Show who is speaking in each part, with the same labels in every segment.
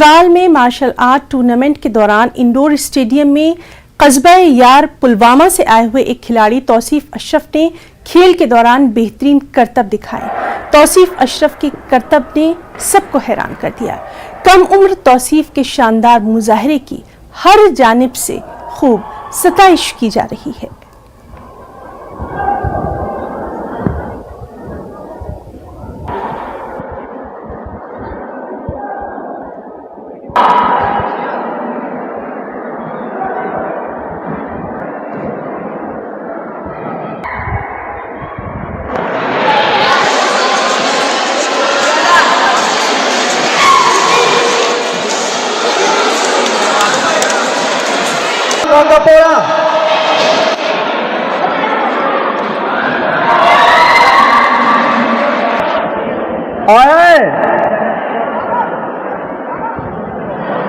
Speaker 1: त्राल में martial art tournament के दौरान इंडोर स्टेडियम में कस्बा यार पुलवामा से आए हुए एक खिलाड़ी तौसीफ अशरफ ने खेल के दौरान बेहतरीन करतब दिखाए। तौसीफ अशरफ के करतब ने सबको हैरान कर दिया। कम उम्र तौसीफ के शानदार मुजाहरे की हर जानिब से खूब सताइश की जा रही है।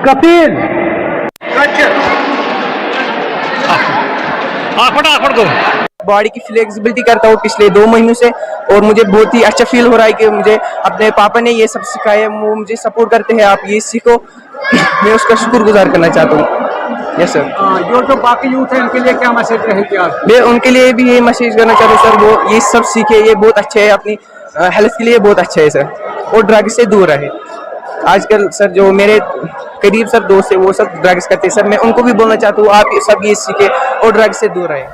Speaker 2: कपिल बॉडी की फ्लेक्सिबिलिटी करता हूँ पिछले 2 महीनों से और मुझे बहुत ही अच्छा फील हो रहा है कि मुझे अपने पापा ने ये सब सिखाया, वो मुझे सपोर्ट करते हैं, आप ये सीखो। मैं उसका शुक्रगुजार करना चाहता हूँ। Yes sir.
Speaker 3: जो बाकी यूथ है उनके लिए क्या मैसेज रहेगी आप?
Speaker 2: मैं उनके लिए भी ये मैसेज करना चाहता हूँ सर, वो ये सब सीखे, ये बहुत अच्छे है, अपनी हेल्थ के लिए बहुत अच्छा है सर, और ड्रग से दूर रहे। आजकल सर जो मेरे करीब सर दोस्त है वो सब ड्रग्स करते हैं सर, मैं उनको भी बोलना चाहता हूँ आप सब ये सीखे और ड्रग से दूर रहे।